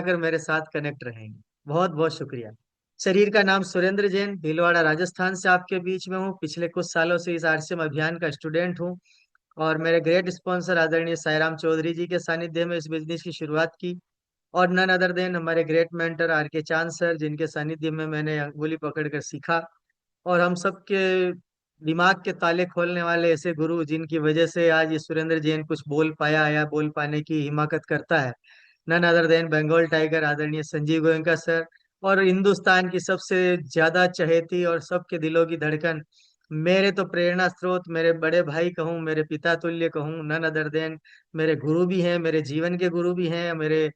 कर मेरे साथ कनेक्ट रहेंगे। बहुत बहुत शुक्रिया। शरीर का नाम सुरेंद्र जैन, भीलवाड़ा राजस्थान से आपके बीच में हूँ। पिछले कुछ सालों से इस आरसीएम अभियान का स्टूडेंट हूँ। और मेरे ग्रेट स्पॉन्सर आदरणीय साईराम चौधरी जी के सानिध्य में इस बिजनेस की शुरुआत की। और नन अदर देन हमारे ग्रेट मेंटर आर के चांद सर, जिनके सानिध्य में मैंने अंगुली पकड़कर सीखा। और हम सब के दिमाग के ताले खोलने वाले ऐसे गुरु, जिनकी वजह से आज ये सुरेंद्र जैन कुछ बोल पाया या बोल पाने की हिमाकत करता है। None other than Bengal tiger आदरणीय संजीव गोयनका सर। और हिंदुस्तान की सबसे ज्यादा चहेती और सबके दिलों की धड़कन, मेरे तो प्रेरणा स्रोत, मेरे बड़े भाई कहूँ, मेरे पिता तुल्य कहूँ, नन अदर देन मेरे गुरु भी हैं, मेरे जीवन के गुरु भी हैं, मेरे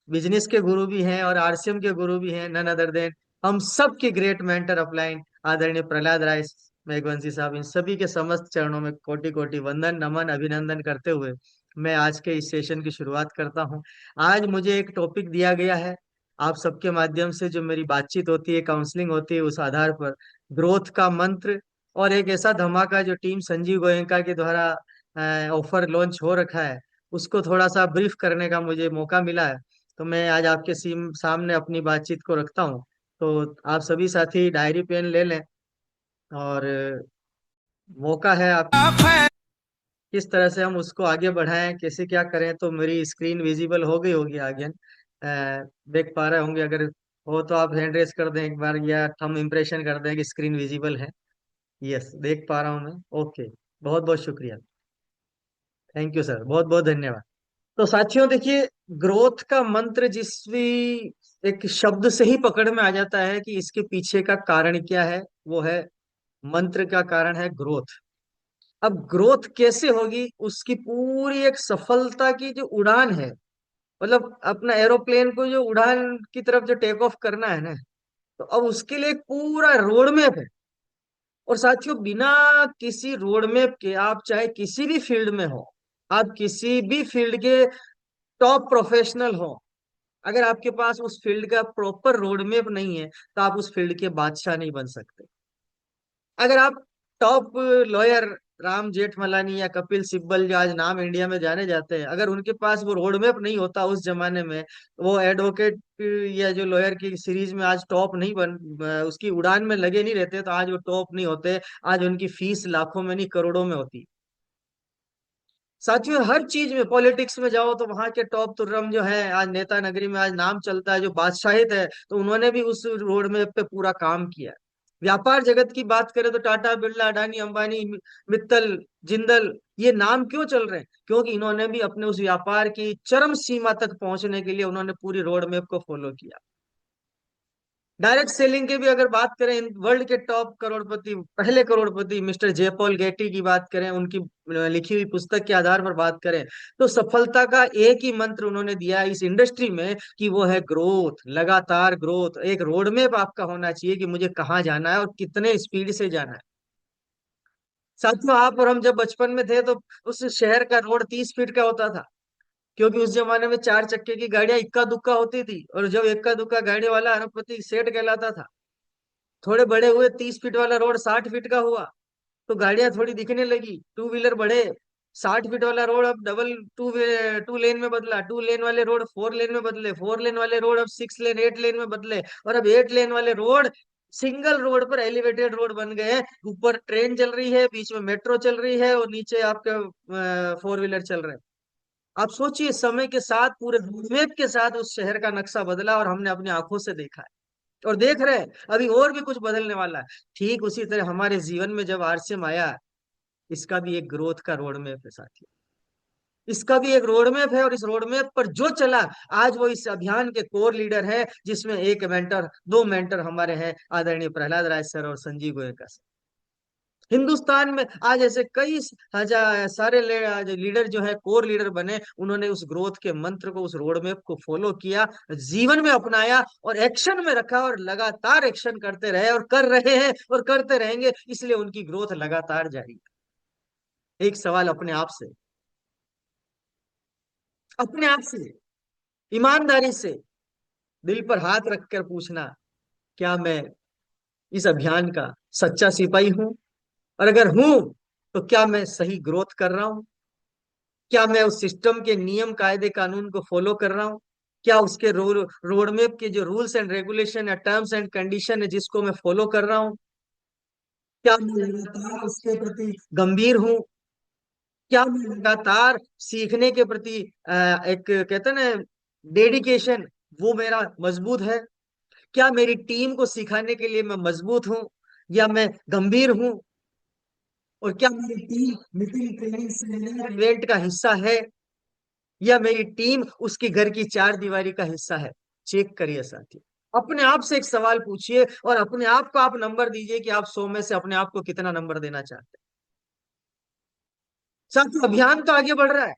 बिजनेस के गुरु भी हैं और आरसीएम के गुरु भी हैं। नन अदर देन हम सब के ग्रेट मेंटर अपलाइन आदरणीय प्रहलाद राय मेघवंशी साहब। इन सभी के समस्त चरणों में कोटि कोटि वंदन नमन अभिनंदन करते हुए मैं आज के इस सेशन की शुरुआत करता हूं। आज मुझे एक टॉपिक दिया गया है। आप सबके माध्यम से जो मेरी बातचीत होती है, काउंसलिंग होती है, उस आधार पर ग्रोथ का मंत्र और एक ऐसा धमाका जो टीम संजीव गोयनका के द्वारा ऑफर लॉन्च हो रखा है, उसको थोड़ा सा ब्रीफ करने का मुझे मौका मिला है। तो मैं आज आपके सामने अपनी बातचीत को रखता हूँ। तो आप सभी साथी डायरी पेन ले लें और मौका है आप किस तरह से हम उसको आगे बढ़ाएं, कैसे क्या करें। तो मेरी स्क्रीन विजिबल हो गई होगी आगे, देख पा रहे होंगे। अगर हो तो आप हैंड रेस कर दें एक बार, या थंब इम्प्रेशन कर दें कि स्क्रीन विजिबल है। यस, देख पा रहा हूं मैं। ओके, बहुत बहुत शुक्रिया। थैंक यू सर, बहुत बहुत धन्यवाद। तो साथियों देखिए, ग्रोथ का मंत्र जिस भी एक शब्द से ही पकड़ में आ जाता है कि इसके पीछे का कारण क्या है, वो है, मंत्र का कारण है ग्रोथ। अब ग्रोथ कैसे होगी, उसकी पूरी एक सफलता की जो उड़ान है, मतलब अपना एरोप्लेन को जो उड़ान की तरफ जो टेक ऑफ करना है ना, तो अब उसके लिए एक पूरा रोड मैप है। और साथियों, बिना किसी रोड मैप के आप चाहे किसी भी फील्ड में हो, आप किसी भी फील्ड के टॉप प्रोफेशनल हो, अगर आपके पास उस फील्ड का प्रॉपर रोड मैप नहीं है, तो आप उस फील्ड के बादशाह नहीं बन सकते। अगर आप टॉप लॉयर राम जेठमलानी या कपिल सिब्बल, जो आज नाम इंडिया में जाने जाते हैं, अगर उनके पास वो रोड मैप नहीं होता उस जमाने में, वो एडवोकेट या जो लॉयर की सीरीज में आज टॉप नहीं बन, उसकी उड़ान में लगे नहीं रहते, तो आज वो टॉप नहीं होते। आज उनकी फीस लाखों में नहीं करोड़ों में होती। साथियों, हर चीज में, पॉलिटिक्स में जाओ तो वहां के टॉप तुर्रम जो है, आज नेता नगरी में आज नाम चलता है, जो बादशाहित है, तो उन्होंने भी उस रोड मैप पे पूरा काम किया। व्यापार जगत की बात करें तो टाटा बिरला अडानी अंबानी मित्तल जिंदल, ये नाम क्यों चल रहे हैं? क्योंकि इन्होंने भी अपने उस व्यापार की चरम सीमा तक पहुंचने के लिए उन्होंने पूरी रोड मैप को फॉलो किया। डायरेक्ट सेलिंग की भी अगर बात करें, वर्ल्ड के टॉप करोड़पति, पहले करोड़पति मिस्टर जयपॉल गेटी की बात करें, उनकी लिखी हुई पुस्तक के आधार पर बात करें, तो सफलता का एक ही मंत्र उन्होंने दिया है इस इंडस्ट्री में, कि वो है ग्रोथ, लगातार ग्रोथ। एक रोड मैप आपका होना चाहिए कि मुझे कहाँ जाना है और कितने स्पीड से जाना है। साथियों, आप और हम जब बचपन में थे, तो उस शहर का रोड 30 फीट का होता था, क्योंकि उस जमाने में चार चक्के की गाड़ियां इक्का दुक्का होती थी, और जब इक्का दुक्का गाड़ी वाला अरबपति सेठ कहलाता था। थोड़े बड़े हुए, 30 फीट वाला रोड 60 फीट का हुआ, तो गाड़ियां थोड़ी दिखने लगी, टू व्हीलर बढ़े। 60 फीट वाला रोड अब डबल टू लेन में बदला, टू लेन वाले रोड 4 लेन में बदले, 4 लेन वाले रोड अब 6 लेन 8 लेन में बदले, और अब 8 लेन वाले रोड सिंगल रोड पर एलिवेटेड रोड बन गए हैं। ऊपर ट्रेन चल रही है, बीच में मेट्रो चल रही है, और नीचे आपके 4 व्हीलर चल रहे हैं। आप सोचिए, समय के साथ, पूरे वेब के साथ उस शहर का नक्शा बदला, और हमने अपनी आंखों से देखा है और देख रहे हैं। अभी और भी कुछ बदलने वाला है। ठीक उसी तरह हमारे जीवन में जब आरसीएम आया, इसका भी एक ग्रोथ का रोड मैप है साथियों। इसका भी एक रोड मैप है, और इस रोड मैप पर जो चला, आज वो इस अभियान के कोर लीडर है, जिसमें एक मेंटर, दो मेंटर हमारे हैं, आदरणीय प्रहलाद राय सर और संजीव गोयनका सर। हिंदुस्तान में आज ऐसे कई हजार सारे लीडर जो है, कोर लीडर बने, उन्होंने उस ग्रोथ के मंत्र को, उस रोड मैप को फॉलो किया, जीवन में अपनाया और एक्शन में रखा, और लगातार एक्शन करते रहे और कर रहे हैं और करते रहेंगे, इसलिए उनकी ग्रोथ लगातार जारी है। एक सवाल अपने आप से, अपने आप से ईमानदारी से दिल पर हाथ रखकर पूछना, क्या मैं इस अभियान का सच्चा सिपाही हूं? और अगर हूं, तो क्या मैं सही ग्रोथ कर रहा हूं? क्या मैं उस सिस्टम के नियम कायदे कानून को फॉलो कर रहा हूँ? क्या उसके रोड मैप के जो रूल्स एंड रेगुलेशन या टर्म्स एंड कंडीशन है जिसको मैं फॉलो कर रहा हूँ, क्या मैं लगातार उसके प्रति गंभीर हूँ, क्या मैं लगातार सीखने के प्रति एक कहते हैं ना डेडिकेशन, वो मेरा मजबूत है, क्या मेरी टीम को सिखाने के लिए मैं मजबूत हूँ या मैं गंभीर हूँ, और क्या मेरी team meeting training seminar event का हिस्सा है या मेरी टीम उसकी घर की चार दीवारी का हिस्सा है। चेक करिए साथी, अपने आप से एक सवाल पूछिए और अपने आप को आप नंबर दीजिए कि आप 100 में से अपने आप को कितना नंबर देना चाहते हैं। साथियों, अभियान तो आगे बढ़ रहा है।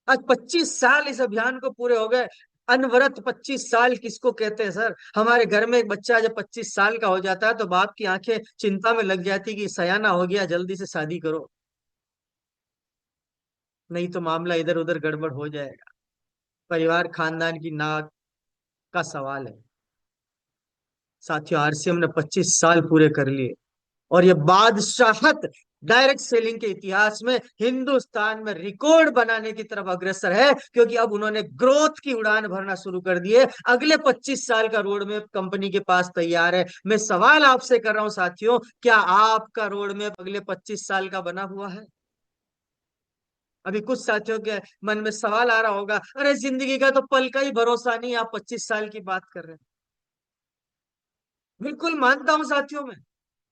आज 25 साल इस अभियान को पूरे हो गए। अनवरत 25 साल किसको कहते हैं सर? हमारे घर में एक बच्चा जब 25 साल का हो जाता है तो बाप की आंखें चिंता में लग जाती कि सयाना हो गया, जल्दी से शादी करो, नहीं तो मामला इधर उधर गड़बड़ हो जाएगा। परिवार खानदान की नाक का सवाल है। साथियों, आरसीएम ने 25 साल पूरे कर लिए और ये बादशाहत डायरेक्ट सेलिंग के इतिहास में हिंदुस्तान में रिकॉर्ड बनाने की तरफ अग्रसर है, क्योंकि अब उन्होंने ग्रोथ की उड़ान भरना शुरू कर दी है। अगले 25 साल का रोड मैप कंपनी के पास तैयार है। मैं सवाल आपसे कर रहा हूं साथियों, क्या आपका रोड मैप अगले 25 साल का बना हुआ है? अभी कुछ साथियों के मन में सवाल आ रहा होगा, अरे जिंदगी का तो पल का ही भरोसा नहीं, आप 25 साल की बात कर रहे हैं। बिल्कुल मानता हूं साथियों में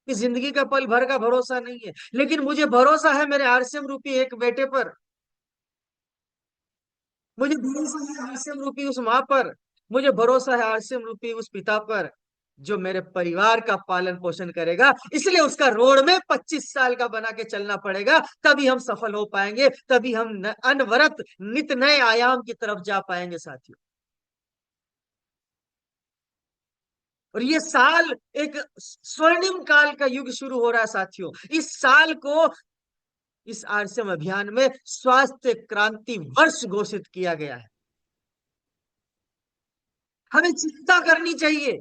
कि जिंदगी का पल भर का भरोसा नहीं है, लेकिन मुझे भरोसा है मेरे आरसीएम रूपी एक बेटे पर, मुझे भरोसा है आरसीएम रूपी उस माँ पर, मुझे भरोसा है आरसीएम रूपी उस पिता पर जो मेरे परिवार का पालन पोषण करेगा। इसलिए उसका रोड में 25 साल का बना के चलना पड़ेगा, तभी हम सफल हो पाएंगे, तभी हम अनवरत नित नए आयाम की तरफ जा पाएंगे साथियों। और ये साल एक स्वर्णिम काल का युग शुरू हो रहा है साथियों। इस साल को इस आरसीएम अभियान में स्वास्थ्य क्रांति वर्ष घोषित किया गया है। हमें चिंता करनी चाहिए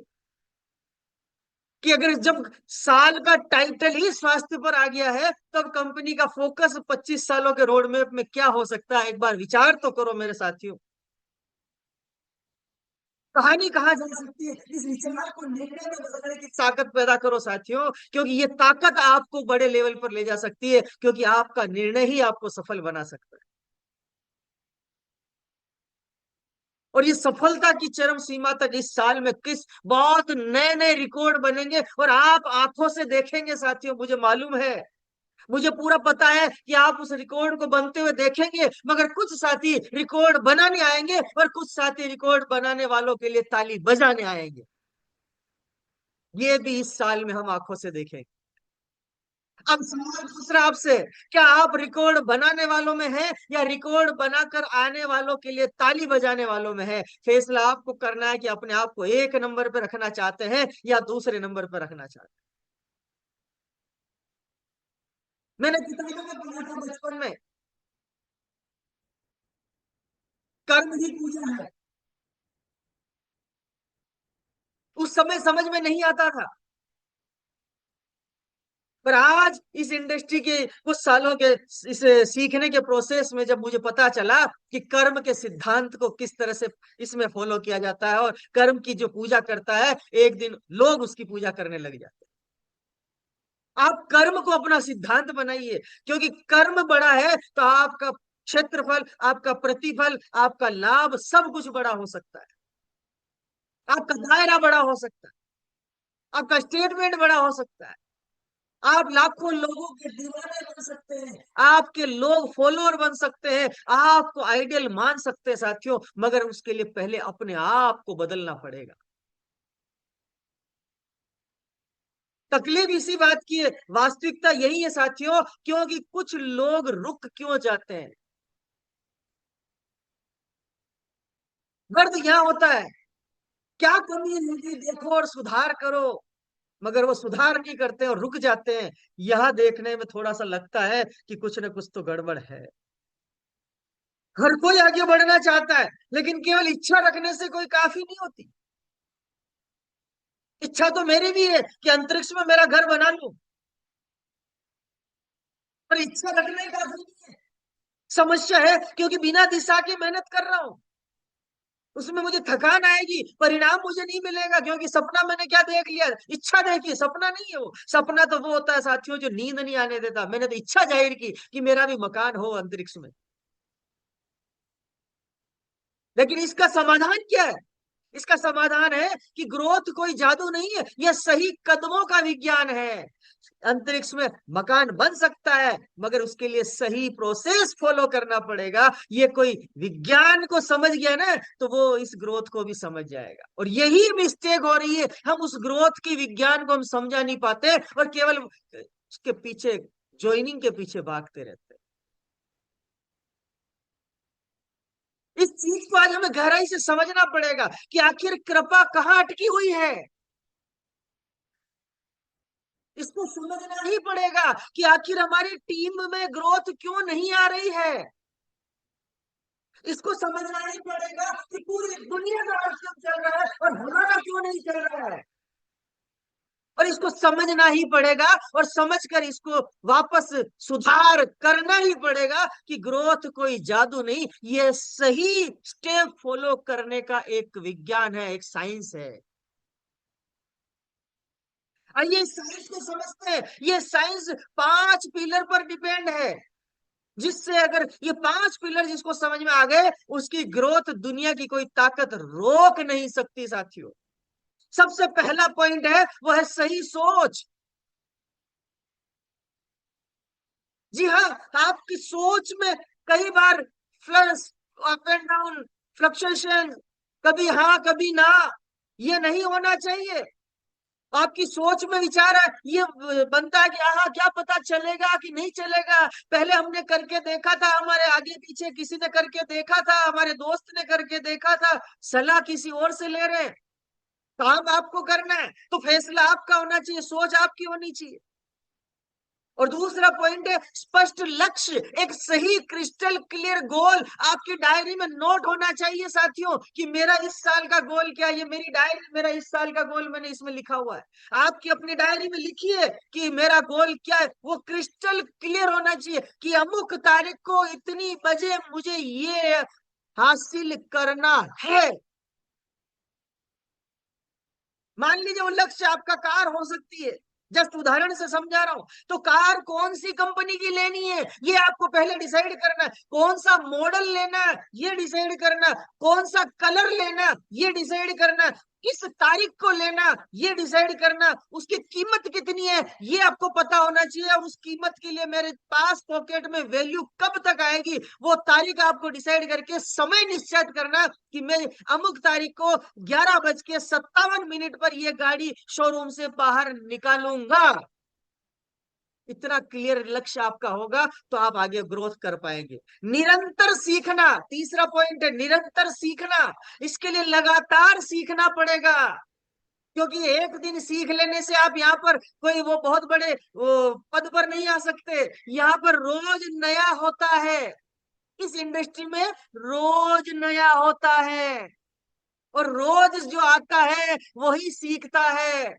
कि अगर जब साल का टाइटल ही स्वास्थ्य पर आ गया है, तब कंपनी का फोकस 25 सालों के रोड मैप में क्या हो सकता है? एक बार विचार तो करो मेरे साथियों। कहानी कहा जा सकती है, इस विचार को निर्णय में बदलने की ताकत पैदा करो साथियों, क्योंकि ये ताकत आपको बड़े लेवल पर ले जा सकती है, क्योंकि आपका निर्णय ही आपको सफल बना सकता है। और ये सफलता की चरम सीमा तक इस साल में किस बहुत नए नए रिकॉर्ड बनेंगे और आप आंखों से देखेंगे साथियों, मुझे मालूम है, मुझे पूरा पता है कि आप उस रिकॉर्ड को बनते हुए देखेंगे। मगर कुछ साथी रिकॉर्ड बनाने आएंगे और कुछ साथी रिकॉर्ड बनाने वालों के लिए ताली बजाने आएंगे। ये भी इस साल में हम आंखों से देखेंगे। अब सवाल दूसरा आपसे, क्या आप रिकॉर्ड बनाने वालों में हैं या रिकॉर्ड बनाकर आने वालों के लिए ताली बजाने वालों में है? फैसला आपको करना है कि अपने आप को एक नंबर पर रखना चाहते हैं या दूसरे नंबर पर रखना चाहते हैं। मैंने किताबों में पढ़ा था बचपन में, कर्म ही पूजा है। उस समय समझ में नहीं आता था, पर आज इस इंडस्ट्री के कुछ सालों के इस सीखने के प्रोसेस में जब मुझे पता चला कि कर्म के सिद्धांत को किस तरह से इसमें फॉलो किया जाता है, और कर्म की जो पूजा करता है एक दिन लोग उसकी पूजा करने लग जाते हैं। आप कर्म को अपना सिद्धांत बनाइए, क्योंकि कर्म बड़ा है तो आपका क्षेत्रफल, आपका प्रतिफल, आपका लाभ सब कुछ बड़ा हो सकता है, आपका दायरा बड़ा हो सकता है, आपका स्टेटमेंट बड़ा हो सकता है। आप लाखों लोगों के दीवाने बन सकते हैं, आपके लोग फॉलोअर बन सकते हैं, आपको आइडियल मान सकते हैं साथियों, मगर उसके लिए पहले अपने आप को बदलना पड़ेगा। तकलीफ इसी बात की है, वास्तविकता यही है साथियों, क्योंकि कुछ लोग रुक क्यों जाते हैं? दर्द यहाँ होता है, क्या कमी है देखो और सुधार करो, मगर वो सुधार नहीं करते और रुक जाते हैं। यह देखने में थोड़ा सा लगता है कि कुछ न कुछ तो गड़बड़ है। हर कोई आगे बढ़ना चाहता है, लेकिन केवल इच्छा रखने से कोई काफी नहीं होती। इच्छा तो मेरी भी है कि अंतरिक्ष में मेरा घर बना लूं, पर इच्छा रखना ही काफी नहीं है। समस्या है क्योंकि बिना दिशा की मेहनत कर रहा हूं। उसमें मुझे थकान आएगी, परिणाम मुझे नहीं मिलेगा, क्योंकि सपना मैंने क्या देख लिया, इच्छा देखी, सपना नहीं है वो। सपना तो वो होता है साथियों जो नींद नहीं आने देता, मैंने तो इच्छा जाहिर की कि मेरा भी मकान हो अंतरिक्ष में। लेकिन इसका समाधान क्या है? इसका समाधान है कि ग्रोथ कोई जादू नहीं है, यह सही कदमों का विज्ञान है। अंतरिक्ष में मकान बन सकता है, मगर उसके लिए सही प्रोसेस फॉलो करना पड़ेगा। ये कोई विज्ञान को समझ गया ना, तो वो इस ग्रोथ को भी समझ जाएगा। और यही मिस्टेक हो रही है, हम उस ग्रोथ की विज्ञान को हम समझा नहीं पाते और केवल उसके पीछे, ज्वाइनिंग के पीछे भागते रहते हैं। इस चीज को आज हमें गहराई से समझना पड़ेगा कि आखिर कृपा कहाँ अटकी हुई है। इसको समझना ही पड़ेगा कि आखिर हमारी टीम में ग्रोथ क्यों नहीं आ रही है। इसको समझना ही पड़ेगा कि पूरी दुनिया का आश्रम चल रहा है और हमारा क्यों नहीं चल रहा है। और इसको समझना ही पड़ेगा, और समझकर इसको वापस सुधार करना ही पड़ेगा कि ग्रोथ कोई जादू नहीं, ये सही स्टेप फॉलो करने का एक विज्ञान है, एक साइंस है। आइए साइंस को समझते हैं। ये साइंस 5 पिलर पर डिपेंड है, जिससे अगर ये 5 पिलर जिसको समझ में आ गए, उसकी ग्रोथ दुनिया की कोई ताकत रोक नहीं सकती साथियों। सबसे पहला पॉइंट है, वो है सही सोच। जी हाँ, आपकी सोच में कई बार flux, up and down, fluctuation, कभी हाँ कभी ना, ये नहीं होना चाहिए। आपकी सोच में विचार है, ये बनता है कि हाँ क्या पता चलेगा कि नहीं चलेगा, पहले हमने करके देखा था, हमारे आगे पीछे किसी ने करके देखा था, हमारे दोस्त ने करके देखा था, सलाह किसी और से ले रहे हैं। काम आपको करना है तो फैसला आपका होना चाहिए, सोच आपकी होनी चाहिए। और दूसरा पॉइंट है स्पष्ट लक्ष्य, एक सही क्रिस्टल क्लियर गोल आपकी डायरी में नोट होना चाहिए साथियों, कि मेरा इस साल का गोल क्या है। ये मेरी डायरी, मेरा इस साल का गोल मैंने इसमें लिखा हुआ है। आपकी अपनी डायरी में लिखिए कि मेरा गोल क्या है, वो क्रिस्टल क्लियर होना चाहिए कि अमुक तारीख को इतनी बजे मुझे ये हासिल करना है। मान लीजिए वो लक्ष्य आपका कार हो सकती है, जस्ट उदाहरण से समझा रहा हूं, तो कार कौन सी कंपनी की लेनी है ये आपको पहले डिसाइड करना है, कौन सा मॉडल लेना है ये डिसाइड करना है, कौन सा कलर लेना है ये डिसाइड करना है, किस तारीख को लेना ये डिसाइड करना, उसकी कीमत कितनी है ये आपको पता होना चाहिए, और उस कीमत के लिए मेरे पास पॉकेट में वैल्यू कब तक आएगी वो तारीख आपको डिसाइड करके समय निश्चित करना कि मैं अमुक तारीख को 11:57 पर ये गाड़ी शोरूम से बाहर निकालूंगा। इतना क्लियर लक्ष्य आपका होगा तो आप आगे ग्रोथ कर पाएंगे। निरंतर सीखना, तीसरा पॉइंट है निरंतर सीखना। इसके लिए लगातार सीखना पड़ेगा, क्योंकि एक दिन सीख लेने से आप यहाँ पर कोई वो बहुत बड़े वो पद पर नहीं आ सकते। यहाँ पर रोज नया होता है, इस इंडस्ट्री में रोज नया होता है, और रोज जो आता है वही सीखता है।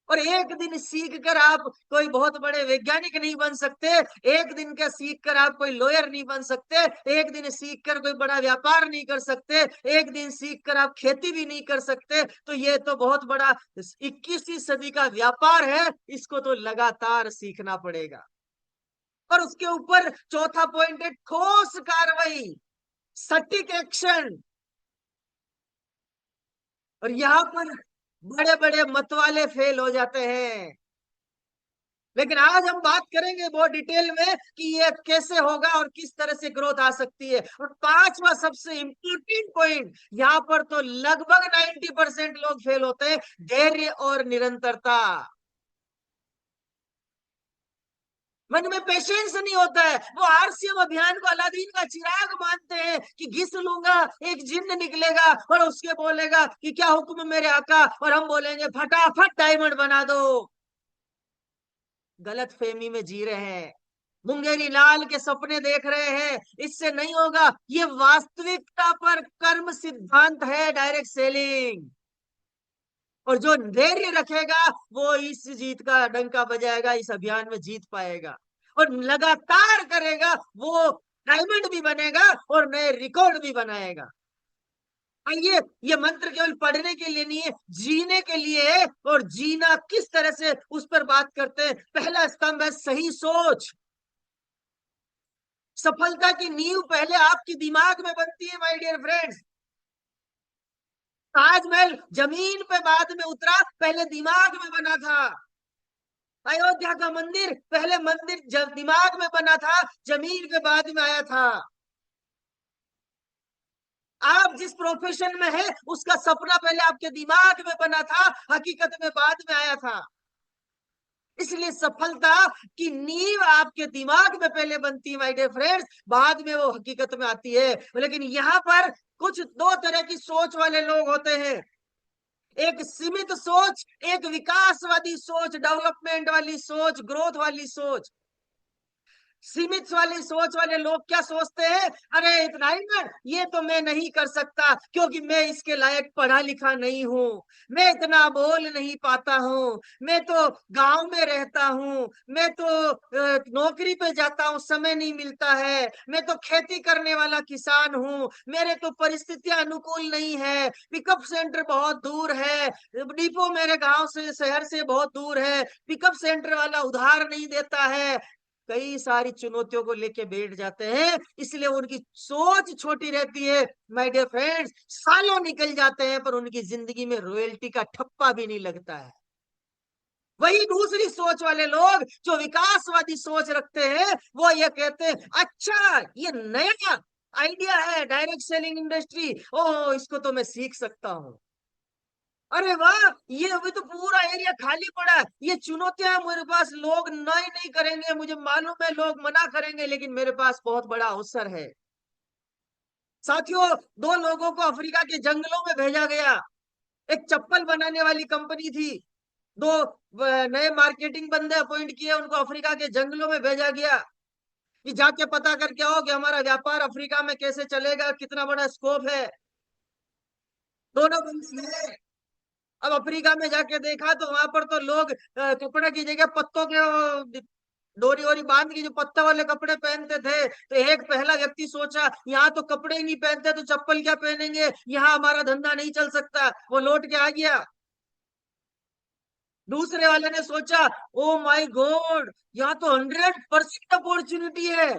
और एक दिन सीख कर आप कोई बहुत बड़े वैज्ञानिक नहीं बन सकते, एक दिन का सीख कर आप कोई लॉयर नहीं बन सकते, एक दिन सीख कर कोई बड़ा व्यापार नहीं कर सकते, एक दिन सीख कर आप खेती भी नहीं कर सकते। तो ये तो बहुत बड़ा 21वीं सदी का व्यापार है, इसको तो लगातार सीखना पड़ेगा। और उसके ऊपर चौथा पॉइंट है ठोस कार्रवाई, सटीक एक्शन। और यहाँ पर बड़े बड़े मतवाले फेल हो जाते हैं। लेकिन आज हम बात करेंगे बहुत डिटेल में कि ये कैसे होगा और किस तरह से ग्रोथ आ सकती है। और पांचवा सबसे इंपॉर्टेंट पॉइंट, यहाँ पर तो लगभग 90% लोग फेल होते हैं, धैर्य और निरंतरता। मन में पेशेंस नहीं होता है, वो आरसीएम अभियान को अलादीन का चिराग मानते हैं कि घिस लूंगा एक जिन्न निकलेगा और उसके बोलेगा कि क्या हुक्म मेरे आका, और हम बोलेंगे फटाफट डायमंड बना दो। गलत फहमी में जी रहे हैं, मुंगेरी लाल के सपने देख रहे हैं, इससे नहीं होगा। ये वास्तविकता पर कर्म सिद्धांत है, डायरेक्ट सेलिंग। और जो धैर्य रखेगा वो इस जीत का डंका बजाएगा, इस अभियान में जीत पाएगा। और लगातार करेगा वो डायमंड भी बनेगा और नए रिकॉर्ड भी बनाएगा। आइए, ये मंत्र केवल पढ़ने के लिए नहीं है, जीने के लिए है। और जीना किस तरह से, उस पर बात करते हैं। पहला स्तंभ है सही सोच। सफलता की नींव पहले आपकी दिमाग में बनती है माय डियर फ्रेंड्स। ताजमहल जमीन पे बाद में उतरा, पहले दिमाग में बना था। अयोध्या का मंदिर पहले मंदिर जब दिमाग में बना था, जमीन पे बाद में आया था। आप जिस प्रोफेशन में है, उसका सपना पहले आपके दिमाग में बना था, हकीकत में बाद में आया था। इसलिए सफलता की नींव आपके दिमाग में पहले बनती है माय डियर फ्रेंड्स, बाद में वो हकीकत में आती है। लेकिन यहाँ पर कुछ दो तरह की सोच वाले लोग होते हैं। एक सीमित सोच, एक विकासवादी सोच, डेवलपमेंट वाली सोच, ग्रोथ वाली सोच। सीमित वाली सोच वाले लोग क्या सोचते हैं, अरे इतना ही ना, ये तो मैं नहीं कर सकता क्योंकि मैं इसके लायक पढ़ा लिखा नहीं हूँ, मैं इतना बोल नहीं पाता हूँ, मैं तो गांव में रहता हूँ, मैं तो नौकरी पे जाता हूँ, समय नहीं मिलता है, मैं तो खेती करने वाला किसान हूँ, मेरे तो परिस्थितियां अनुकूल नहीं है, पिकअप सेंटर बहुत दूर है, डिपो मेरे गांव से शहर से बहुत दूर है, पिकअप सेंटर वाला उधार नहीं देता है। कई सारी चुनौतियों को लेके बैठ जाते हैं, इसलिए उनकी सोच छोटी रहती है माय डियर फ्रेंड्स। सालों निकल जाते हैं पर उनकी जिंदगी में रॉयल्टी का ठप्पा भी नहीं लगता है। वही दूसरी सोच वाले लोग जो विकासवादी सोच रखते हैं, वो ये कहते हैं, अच्छा ये नया आइडिया है डायरेक्ट सेलिंग इंडस्ट्री, ओह इसको तो मैं सीख सकता हूँ। अरे वाह, ये अभी तो पूरा एरिया खाली पड़ा है, ये चुनौतियां हैं मेरे पास, लोग नहीं नहीं करेंगे, मुझे मालूम है लोग मना करेंगे, लेकिन मेरे पास बहुत बड़ा अवसर है। साथियों, दो लोगों को अफ्रीका के जंगलों में भेजा गया। एक चप्पल बनाने वाली कंपनी थी। दो नए मार्केटिंग बंदे अपॉइंट किए, उनको अफ्रीका के जंगलों में भेजा गया कि जाके पता करके आओ कि हमारा व्यापार अफ्रीका में कैसे चलेगा, कितना बड़ा स्कोप है। दोनों बंदे अब अफ्रीका में जाके देखा तो वहां पर तो लोग कपड़े की जगह पत्तों के डोरी वोरी बांध के जो पत्ता वाले कपड़े पहनते थे। तो एक पहला व्यक्ति सोचा, यहाँ तो कपड़े ही नहीं पहनते तो चप्पल क्या पहनेंगे, यहाँ हमारा धंधा नहीं चल सकता, वो लौट के आ गया। दूसरे वाले ने सोचा, ओ माय गॉड, यहाँ तो 100% अपॉर्चुनिटी है,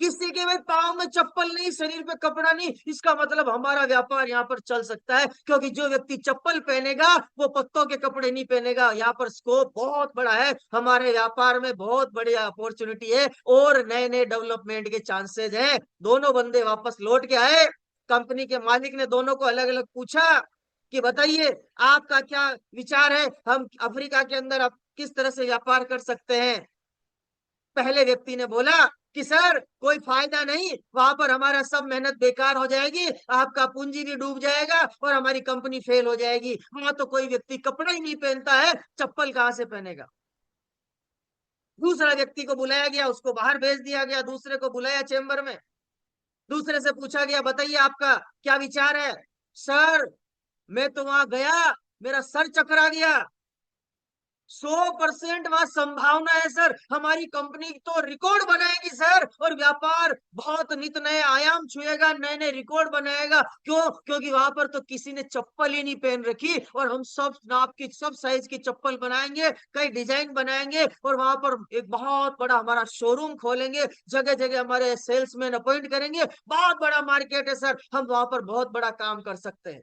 किसी के भी पाँव में चप्पल नहीं, शरीर पे कपड़ा नहीं, इसका मतलब हमारा व्यापार यहाँ पर चल सकता है, क्योंकि जो व्यक्ति चप्पल पहनेगा वो पत्तों के कपड़े नहीं पहनेगा। यहाँ पर स्कोप बहुत बड़ा है, हमारे व्यापार में बहुत बड़ी अपॉर्चुनिटी है और नए नए डेवलपमेंट के चांसेस हैं। दोनों बंदे वापस लौट के आए। कंपनी के मालिक ने दोनों को अलग अलग पूछा कि बताइए आपका क्या विचार है, हम अफ्रीका के अंदर अब किस तरह से व्यापार कर सकते हैं। पहले व्यक्ति ने बोला कि सर कोई फायदा नहीं, वहां पर हमारा सब मेहनत बेकार हो जाएगी, आपका पूंजी भी डूब जाएगा और हमारी कंपनी फेल हो जाएगी, वहां तो कोई व्यक्ति कपड़ा ही नहीं पहनता है, चप्पल कहाँ से पहनेगा। दूसरा व्यक्ति को बुलाया गया, उसको बाहर भेज दिया गया, दूसरे को बुलाया चेम्बर में, दूसरे से पूछा गया बताइए आपका क्या विचार है। सर मैं तो वहां गया, मेरा सर चकरा गया, 100% वहां संभावना है सर, हमारी कंपनी तो रिकॉर्ड बनाएगी सर, और व्यापार बहुत नित नए आयाम छुएगा, नए नए रिकॉर्ड बनाएगा। क्यों? क्योंकि वहां पर तो किसी ने चप्पल ही नहीं पहन रखी, और हम सब नाप की सब साइज की चप्पल बनाएंगे, कई डिजाइन बनाएंगे, और वहां पर एक बहुत बड़ा हमारा शोरूम खोलेंगे, जगह जगह हमारे सेल्समैन अपॉइंट करेंगे, बहुत बड़ा मार्केट है सर, हम वहां पर बहुत बड़ा काम कर सकते हैं।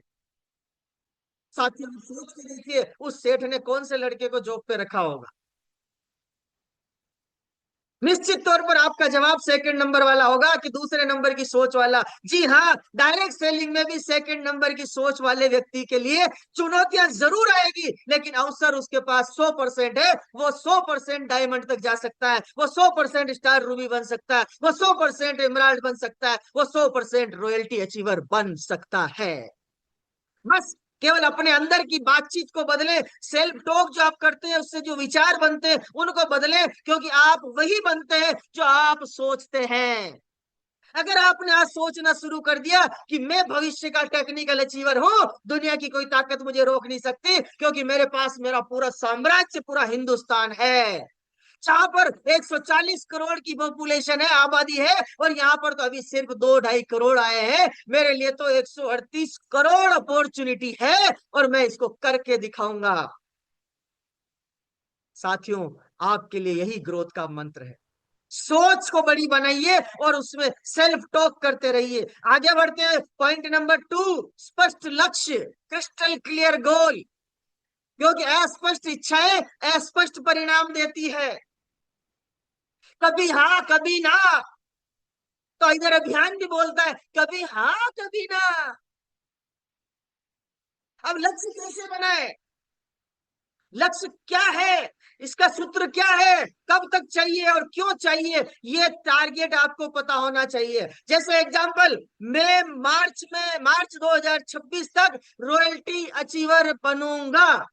साथियों आप सोच के देखिए, उस सेठ ने कौन से लड़के को जॉब पे रखा होगा। निश्चित तौर पर आपका जवाब सेकंड नंबर वाला होगा कि दूसरे नंबर की सोच वाला। जी हाँ, डायरेक्ट सेलिंग में भी सेकंड नंबर की सोच वाले व्यक्ति के लिए चुनौतियां जरूर आएगी, लेकिन अवसर उसके पास 100% है। वो 100% डायमंड तक जा सकता है, वो 100% स्टार रूबी बन सकता है, वो 100% एमराल्ड बन सकता है, वो 100% रॉयल्टी अचीवर बन सकता है। बस केवल अपने अंदर की बातचीत को बदले, सेल्फ टॉक जो आप करते हैं उससे जो विचार बनते हैं उनको बदले, क्योंकि आप वही बनते हैं जो आप सोचते हैं। अगर आपने आज सोचना शुरू कर दिया कि मैं भविष्य का टेक्निकल अचीवर हूं, दुनिया की कोई ताकत मुझे रोक नहीं सकती, क्योंकि मेरे पास मेरा पूरा साम्राज्य, पूरा हिंदुस्तान है। जहां पर 140 करोड़ की पॉपुलेशन है, आबादी है, और यहाँ पर तो अभी सिर्फ 2-2.5 करोड़ आए हैं। मेरे लिए तो 138 करोड़ अपॉर्चुनिटी है, और मैं इसको करके दिखाऊंगा। साथियों, आपके लिए यही ग्रोथ का मंत्र है। सोच को बड़ी बनाइए और उसमें सेल्फ टॉक करते रहिए। आगे बढ़ते हैं, पॉइंट नंबर 2, स्पष्ट लक्ष्य, क्रिस्टल क्लियर गोल। क्योंकि अस्पष्ट इच्छाएं अस्पष्ट परिणाम देती है। कभी हाँ कभी ना, तो इधर अभियान भी बोलता है कभी हाँ कभी ना। अब लक्ष्य कैसे बनाए, लक्ष्य क्या है, इसका सूत्र क्या है, कब तक चाहिए और क्यों चाहिए, ये टारगेट आपको पता होना चाहिए। जैसे एग्जांपल, मैं मार्च 2026 तक रॉयल्टी अचीवर बनूंगा।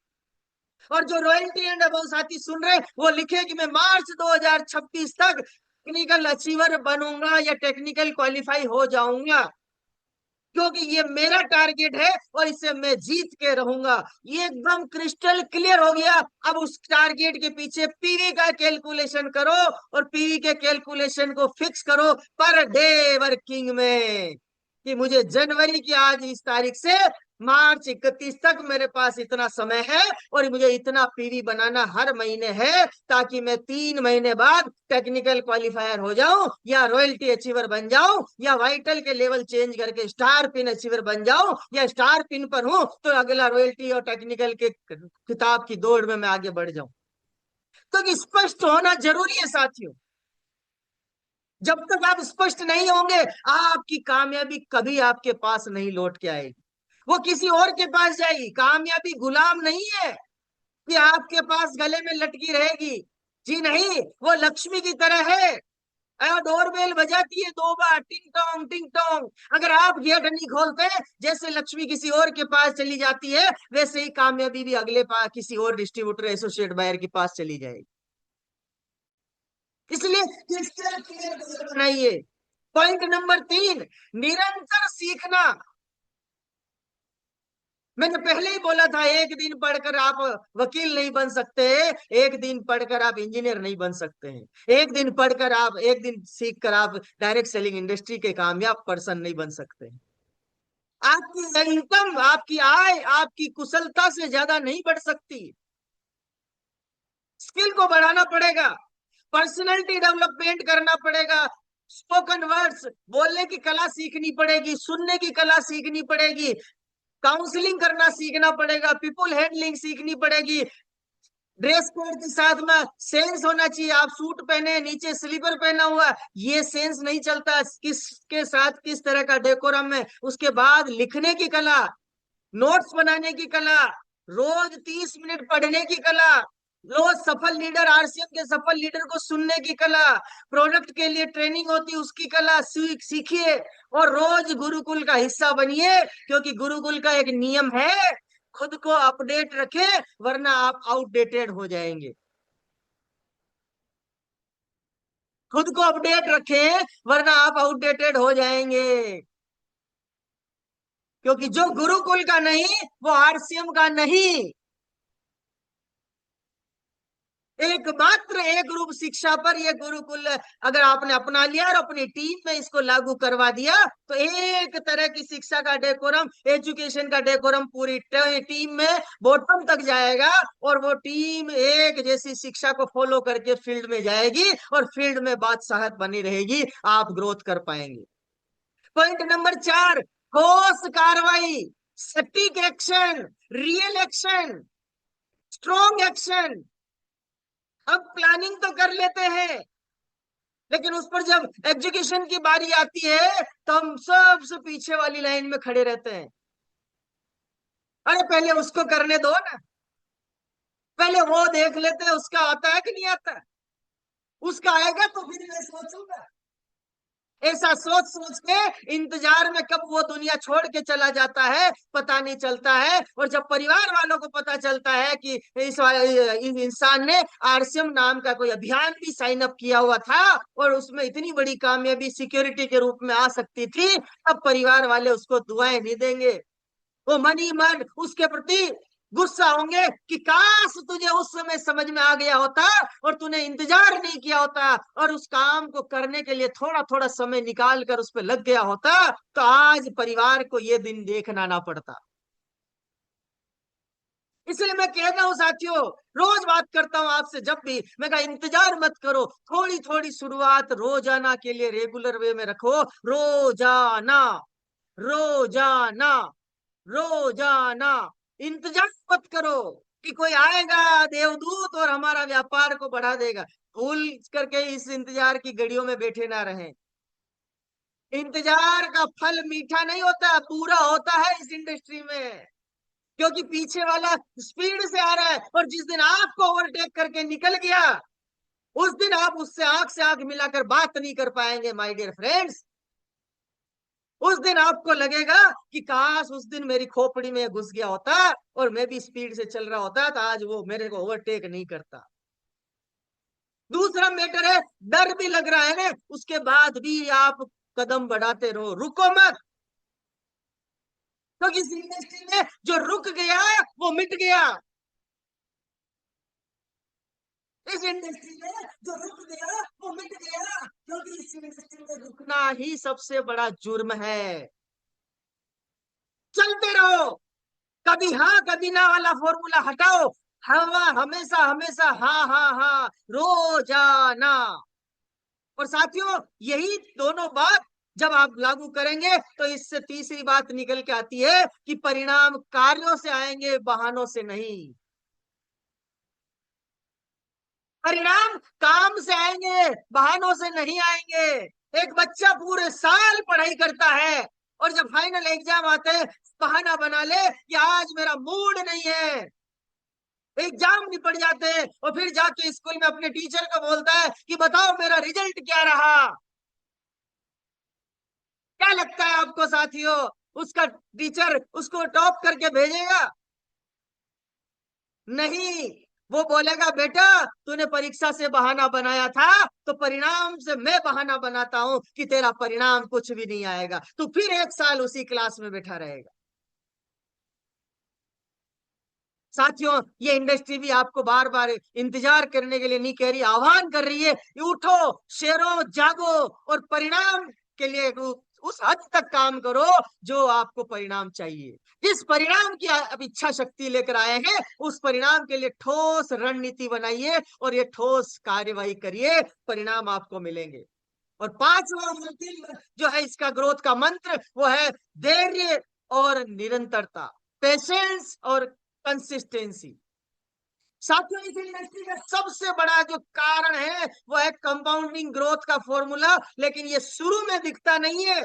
और जो रॉयल्टी एंड अबव साथी सुन रहे, वो लिखे कि मैं मार्च 2026 तक टेक्निकल अचीवर बनूंगा या टेक्निकल क्वालिफाई हो जाऊंगा। क्योंकि ये मेरा टारगेट है और इसे मैं जीत के रहूंगा। ये एकदम क्रिस्टल क्लियर हो गया। अब उस टारगेट के पीछे पीवी का कैलकुलेशन करो, और पीवी के कैलकुलेशन को फिक्स करो पर डे वर्किंग में, कि मुझे जनवरी की आज इस तारीख से मार्च 31 तक मेरे पास इतना समय है, और मुझे इतना पीवी बनाना हर महीने है, ताकि मैं 3 महीने बाद टेक्निकल क्वालिफायर हो जाऊं, या रॉयल्टी अचीवर बन जाऊं, या वाइटल के लेवल चेंज करके स्टार पिन अचीवर बन जाऊं, या स्टार पिन पर हूं तो अगला रॉयल्टी और टेक्निकल के किताब की दौड़ में मैं आगे बढ़ जाऊं। तो स्पष्ट होना जरूरी है साथियों। जब तक आप स्पष्ट नहीं होंगे, आपकी कामयाबी कभी आपके पास नहीं लौट के आएगी, वो किसी और के पास जाएगी। कामयाबी गुलाम नहीं है कि आपके पास गले में लटकी रहेगी। जी नहीं, वो लक्ष्मी की तरह है। डोरबेल बजाती है 2 बार, टिंग टोंग टिंग टोंग। अगर आप गेट नहीं खोलते, जैसे लक्ष्मी किसी और के पास चली जाती है, वैसे ही कामयाबी भी अगले पास किसी और डिस्ट्रीब्यूटर एसोसिएट बायर के पास चली जाएगी। इसलिए क्रिस्टल क्लियर बनाइए। पॉइंट नंबर 3, निरंतर सीखना। मैंने पहले ही बोला था, एक दिन पढ़कर आप वकील नहीं बन सकते, एक दिन पढ़कर आप इंजीनियर नहीं बन सकते हैं, एक दिन सीख कर आप डायरेक्ट सेलिंग इंडस्ट्री के कामयाब पर्सन नहीं बन सकते हैं। आपकी इनकम, आपकी आय आपकी कुशलता से ज्यादा नहीं बढ़ सकती। स्किल को बढ़ाना पड़ेगा, पर्सनैलिटी डेवलपमेंट करना पड़ेगा, स्पोकन वर्ड्स बोलने की कला सीखनी पड़ेगी, सुनने की कला सीखनी पड़ेगी, काउंसलिंग करना सीखना पड़ेगा, पीपुल हैंडलिंग सीखनी पड़ेगी। ड्रेस कोड के साथ में सेंस होना चाहिए। आप सूट पहने नीचे स्लीपर पहना हुआ, ये सेंस नहीं चलता। किसके साथ किस तरह का डेकोरम है। उसके बाद लिखने की कला, नोट्स बनाने की कला, रोज 30 मिनट पढ़ने की कला, रोज सफल लीडर, आरसीएम के सफल लीडर को सुनने की कला, प्रोडक्ट के लिए ट्रेनिंग होती है उसकी कला सीखिए, और रोज गुरुकुल का हिस्सा बनिए। क्योंकि गुरुकुल का एक नियम है, खुद को अपडेट रखें, वरना आप आउटडेटेड हो जाएंगे। खुद को अपडेट रखें, वरना आप आउटडेटेड हो जाएंगे। क्योंकि जो गुरुकुल का नहीं, वो आरसीएम का नहीं। एकमात्र एक रूप शिक्षा पर यह गुरुकुल अगर आपने अपना लिया और अपनी टीम में इसको लागू करवा दिया, तो एक तरह की शिक्षा का डेकोरम, एजुकेशन का डेकोरम पूरी टीम में बॉटम तक जाएगा, और वो टीम एक जैसी शिक्षा को फॉलो करके फील्ड में जाएगी, और फील्ड में बादशाहत बनी रहेगी, आप ग्रोथ कर पाएंगे। पॉइंट नंबर 4, ठोस कार्रवाई, सटीक action, real action, strong action. अब प्लानिंग तो कर लेते हैं, लेकिन उस पर जब एग्जीक्यूशन की बारी आती है, तो हम सबसे पीछे वाली लाइन में खड़े रहते हैं। अरे पहले उसको करने दो ना, पहले वो देख लेते हैं उसका आता है कि नहीं आता। उसका आएगा तो फिर मैं सोचूंगा। ऐसा सोच सोच के इंतजार में कब वो दुनिया छोड़ के चला जाता है पता नहीं चलता है। और जब परिवार वालों को पता चलता है कि इस इंसान ने आरसीएम नाम का कोई अभियान भी साइन अप किया हुआ था, और उसमें इतनी बड़ी कामयाबी सिक्योरिटी के रूप में आ सकती थी, तब परिवार वाले उसको दुआएं नहीं देंगे। वो मन ही मन उसके प्रति गुस्सा होंगे कि काश तुझे उस समय समझ में आ गया होता और तूने इंतजार नहीं किया होता और उस काम को करने के लिए थोड़ा थोड़ा समय निकाल कर उस पर लग गया होता, तो आज परिवार को ये दिन देखना ना पड़ता। इसलिए मैं कह रहा हूं साथियों, रोज बात करता हूं आपसे, जब भी मैं कहा इंतजार मत करो, थोड़ी थोड़ी शुरुआत रोजाना के लिए रेगुलर वे में रखो। रोजाना, रोजाना, रोजाना। इंतजार मत करो कि कोई आएगा देवदूत और हमारा व्यापार को बढ़ा देगा। भूल करके इस इंतजार की घड़ियों में बैठे ना रहें। इंतजार का फल मीठा नहीं होता, पूरा होता है इस इंडस्ट्री में। क्योंकि पीछे वाला स्पीड से आ रहा है, और जिस दिन आपको ओवरटेक करके निकल गया, उस दिन आप उससे आंख मिलाकर बात नहीं कर पाएंगे माय डियर फ्रेंड्स। उस दिन आपको लगेगा कि काश उस दिन मेरी खोपड़ी में घुस गया होता और मैं भी स्पीड से चल रहा होता, तो आज वो मेरे को ओवरटेक नहीं करता। दूसरा मैटर है, डर भी लग रहा है ना, उसके बाद भी आप कदम बढ़ाते रहो, रुको मत। क्योंकि इस इंडस्ट्री में जो रुक गया वो मिट गया। इस इंडस्ट्री में जो रुक गया वो मिट गया, क्योंकि इस इंडस्ट्री में रुकना ही सबसे बड़ा जुर्म है। चलते रहो, कभी हाँ कभी ना वाला फॉर्मूला हटाओ। हवा हमेशा हमेशा हाँ हाँ हाँ, रोजाना। और साथियों, यही दोनों बात जब आप लागू करेंगे तो इससे तीसरी बात निकल के आती है कि परिणाम कार्यों से आएंगे, बहानों से नहीं। परिणाम काम से आएंगे, बहानों से नहीं आएंगे। एक बच्चा पूरे साल पढ़ाई करता है और जब फाइनल एग्जाम आते हैं, बहाना बना ले कि आज मेरा मूड नहीं है। एग्जाम निपट जाते हैं और फिर जाके स्कूल में अपने टीचर को बोलता है कि बताओ मेरा रिजल्ट क्या रहा। क्या लगता है आपको साथियों, उसका टीचर उसको टॉप करके भेजेगा? नहीं। वो बोलेगा बेटा, तूने परीक्षा से बहाना बनाया था, तो परिणाम से मैं बहाना बनाता हूं कि तेरा परिणाम कुछ भी नहीं आएगा, तू फिर एक साल उसी क्लास में बैठा रहेगा। साथियों, ये इंडस्ट्री भी आपको बार बार इंतजार करने के लिए नहीं कह रही, आह्वान कर रही है कि उठो, शेरो, जागो और परिणाम के लिए उस हद तक काम करो जो आपको परिणाम चाहिए। जिस परिणाम की आप इच्छा शक्ति लेकर आए हैं, उस परिणाम के लिए ठोस रणनीति बनाइए और ये ठोस कार्यवाही करिए, परिणाम आपको मिलेंगे। और पांचवा और अंतिम जो है इसका ग्रोथ का मंत्र, वो है धैर्य और निरंतरता, पेशेंस और कंसिस्टेंसी। साथियों, इस इंडस्ट्री का सबसे बड़ा जो कारण है वो है कंपाउंडिंग ग्रोथ का फॉर्मूला, लेकिन ये शुरू में दिखता नहीं है।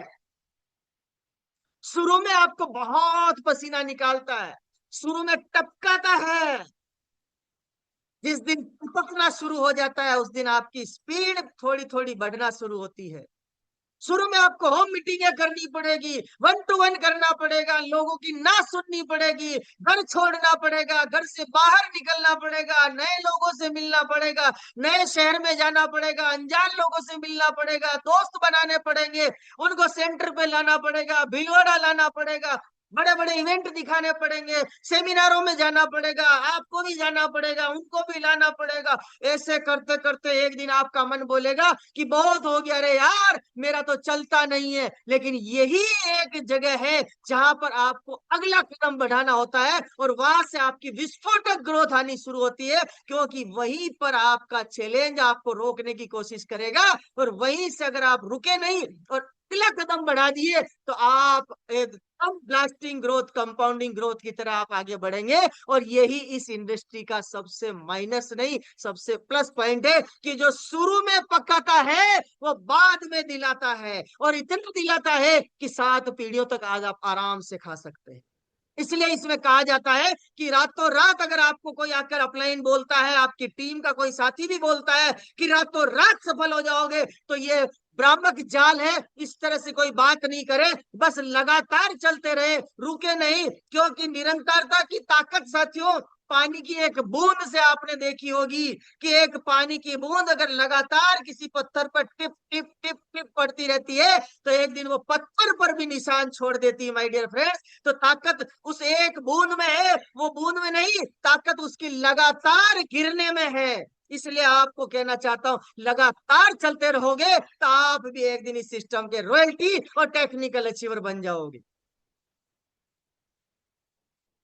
शुरू में आपको बहुत पसीना निकालता है, शुरू में टपकाता है। जिस दिन टपकना शुरू हो जाता है, उस दिन आपकी स्पीड थोड़ी थोड़ी बढ़ना शुरू होती है। शुरू में आपको होम मीटिंगें करनी पड़ेगी, वन टू वन करना पड़ेगा, लोगों की ना सुननी पड़ेगी, घर छोड़ना पड़ेगा, घर से बाहर निकलना पड़ेगा, नए लोगों से मिलना पड़ेगा, नए शहर में जाना पड़ेगा, अनजान लोगों से मिलना पड़ेगा, दोस्त बनाने पड़ेंगे, उनको सेंटर पे लाना पड़ेगा, भीलवाड़ा लाना पड़ेगा, बड़े बड़े इवेंट दिखाने पड़ेंगे, सेमिनारों में जाना पड़ेगा, आपको भी जाना पड़ेगा, उनको भी लाना पड़ेगा। ऐसे करते करते एक दिन आपका मन बोलेगा कि बहुत हो गया रे यार, मेरा तो चलता नहीं है। लेकिन यही एक जगह है जहां पर आपको अगला कदम बढ़ाना होता है और वहां से आपकी विस्फोटक ग्रोथ आनी शुरू होती है, क्योंकि वहीं पर आपका चैलेंज आपको रोकने की कोशिश करेगा। और वहीं से अगर आप रुके नहीं और अगला कदम बढ़ा दिए, तो आप एकदम ब्लास्टिंग ग्रोथ, कंपाउंडिंग ग्रोथ की तरह आप आगे बढ़ेंगे। और यही इस इंडस्ट्री का सबसे माइनस नहीं, सबसे प्लस पॉइंट है कि जो शुरू में पकाता है वो बाद में दिलाता है, और इतना दिलाता है कि 7 पीढ़ियों तक आज आप आराम से खा सकते हैं। इसलिए इसमें कहा जाता है कि रातों रात अगर आपको कोई आकर अपलाइन बोलता है, आपकी टीम का कोई साथी भी बोलता है कि रातों रात सफल हो जाओगे, तो ये भ्रामक जाल है। इस तरह से कोई बात नहीं करे, बस लगातार चलते रहे, रुके नहीं। क्योंकि निरंतरता की ताकत साथियों, पानी की एक बूंद से आपने देखी होगी कि एक पानी की बूंद अगर लगातार किसी पत्थर पर टिप टिप टिप टिप पड़ती रहती है, तो एक दिन वो पत्थर पर भी निशान छोड़ देती है माय डियर फ्रेंड्स। तो ताकत उस एक बूंद में है, वो बूंद में नहीं। नहीं, ताकत उसकी लगातार गिरने में है। इसलिए आपको कहना चाहता हूं, लगातार चलते रहोगे तो आप भी एक दिन इस सिस्टम के रॉयल्टी और टेक्निकल अचीवर बन जाओगे।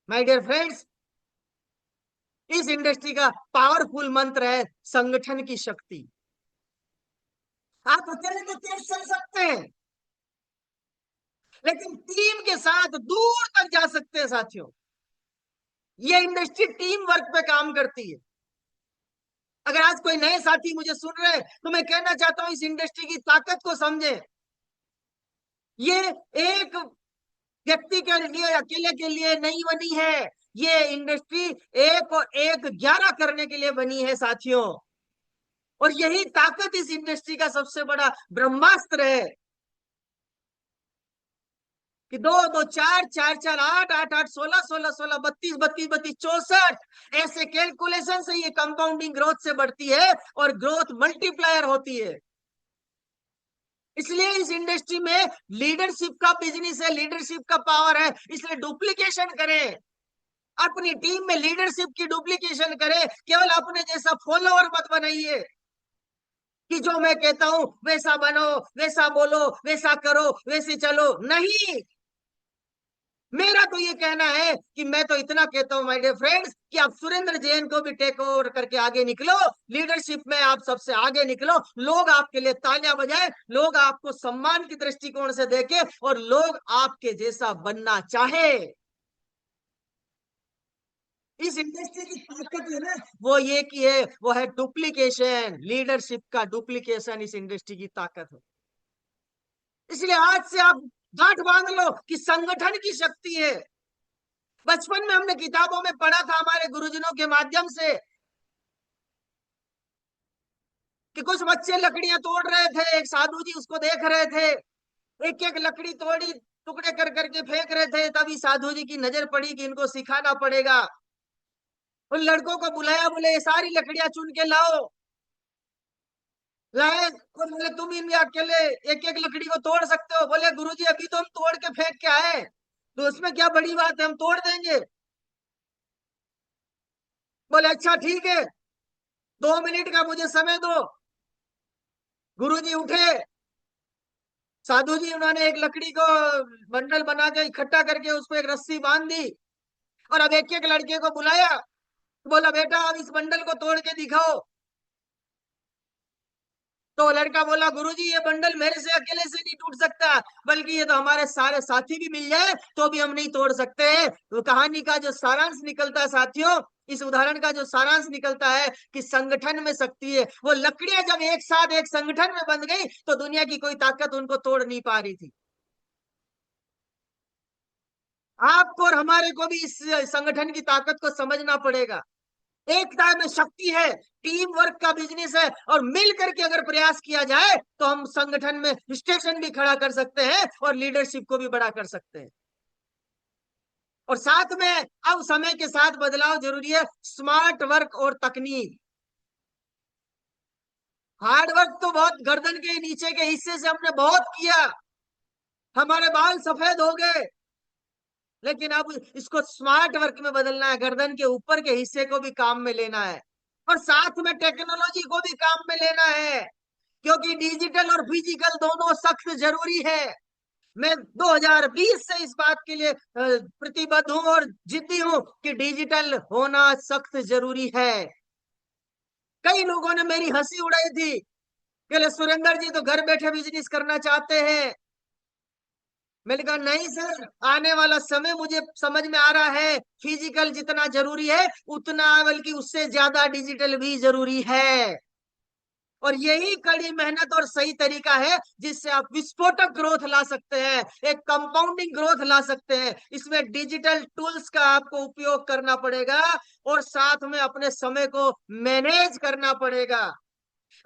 माय डियर फ्रेंड्स, इस इंडस्ट्री का पावरफुल मंत्र है संगठन की शक्ति। आप अकेले तो तेज चल सकते हैं, लेकिन टीम के साथ दूर तक जा सकते हैं साथियों। ये इंडस्ट्री टीम वर्क पे काम करती है। अगर आज कोई नए साथी मुझे सुन रहे हैं तो मैं कहना चाहता हूं, इस इंडस्ट्री की ताकत को समझें। ये एक व्यक्ति के लिए, अकेले के लिए नहीं बनी है। ये इंडस्ट्री एक और एक 11 करने के लिए बनी है साथियों। और यही ताकत इस इंडस्ट्री का सबसे बड़ा ब्रह्मास्त्र है कि दो दो चार चार चार आठ आठ आठ 16 16 16 32 32 32 64 ऐसे कैलकुलेशन से ये कंपाउंडिंग ग्रोथ से बढ़ती है और ग्रोथ मल्टीप्लायर होती है। इसलिए इस इंडस्ट्री में लीडरशिप का बिजनेस है, लीडरशिप का पावर है। इसलिए डुप्लीकेशन करें, अपनी टीम में लीडरशिप की डुप्लीकेशन करें। केवल अपने जैसा फॉलोअर मत बनाइए कि जो मैं कहता हूं वैसा बनो, वैसा बोलो, वैसा करो, वैसे चलो। नहीं, मेरा तो ये कहना है कि मैं तो इतना कहता हूं माय डियर फ्रेंड्स कि आप सुरेंद्र जैन को भी टेक ओवर करके आगे निकलो। लीडरशिप में आप सबसे आगे निकलो, लोग आपके लिए तालियां बजाएं, लोग आपको सम्मान की दृष्टिकोण से देखें और लोग आपके जैसा बनना चाहे। इस इंडस्ट्री की ताकत है ना, वो ये की है, वो है डुप्लीकेशन। लीडरशिप का डुप्लीकेशन इस इंडस्ट्री की ताकत है। इसलिए आज से आप गांठ बांध लो कि संगठन की शक्ति है। बचपन में हमने किताबों में पढ़ा था हमारे गुरुजनों के माध्यम से कि कुछ बच्चे लकड़ियां तोड़ रहे थे, एक साधु जी उसको देख रहे थे, एक एक लकड़ी तोड़ी, टुकड़े कर करके फेंक रहे थे। तभी साधु जी की नजर पड़ी कि इनको सिखाना पड़ेगा। उन लड़कों को बुलाया, बोले ये सारी लकड़ियां चुन के लाओ। लाए और बोले तुम इन अकेले एक एक लकड़ी को तोड़ सकते हो। बोले गुरुजी अभी तो हम तोड़ के फेंक के आए, तो उसमें क्या बड़ी बात है, हम तोड़ देंगे। बोले अच्छा ठीक है, 2 मिनट का मुझे समय दो। गुरुजी उठे, साधु जी उन्होंने एक लकड़ी को बंडल बना के इकट्ठा करके उसको एक रस्सी बांध दी और अब एक एक लड़के को बुलाया। बोला बेटा अब इस बंडल को तोड़ के दिखाओ। तो लड़का बोला गुरुजी ये बंडल मेरे से अकेले से नहीं टूट सकता, बल्कि ये तो हमारे सारे साथी भी मिल जाए तो भी हम नहीं तोड़ सकते। तो कहानी का जो सारांश निकलता है साथियों, इस उदाहरण का जो सारांश निकलता है कि संगठन में शक्ति है। वो लकड़ियां जब एक साथ एक संगठन में बंध गई तो दुनिया की कोई ताकत उनको तोड़ नहीं पा रही थी। आपको और हमारे को भी इस संगठन की ताकत को समझना पड़ेगा। एकता में शक्ति है, टीम वर्क का बिजनेस है और मिल करके अगर प्रयास किया जाए तो हम संगठन में स्टेशन भी खड़ा कर सकते हैं और लीडरशिप को भी बड़ा कर सकते हैं। और साथ में अब समय के साथ बदलाव जरूरी है, स्मार्ट वर्क और तकनीक। हार्ड वर्क तो बहुत गर्दन के नीचे के हिस्से से हमने बहुत किया, हमारे बाल सफेद हो गए, लेकिन अब इसको स्मार्ट वर्क में बदलना है। गर्दन के ऊपर के हिस्से को भी काम में लेना है और साथ में टेक्नोलॉजी को भी काम में लेना है, क्योंकि डिजिटल और फिजिकल दोनों सख्त जरूरी है। मैं 2020 से इस बात के लिए प्रतिबद्ध हूं और जिद्दी हूं कि डिजिटल होना सख्त जरूरी है। कई लोगों ने मेरी हंसी उड़ाई थी कि सुरेंद्र जी तो घर बैठे बिजनेस करना चाहते हैं। मैंने कहा नहीं सर, आने वाला समय मुझे समझ में आ रहा है, फिजिकल जितना जरूरी है उतना बल्कि उससे ज्यादा डिजिटल भी जरूरी है। और यही कड़ी मेहनत और सही तरीका है जिससे आप विस्फोटक ग्रोथ ला सकते हैं, एक कंपाउंडिंग ग्रोथ ला सकते हैं। इसमें डिजिटल टूल्स का आपको उपयोग करना पड़ेगा और साथ में अपने समय को मैनेज करना पड़ेगा।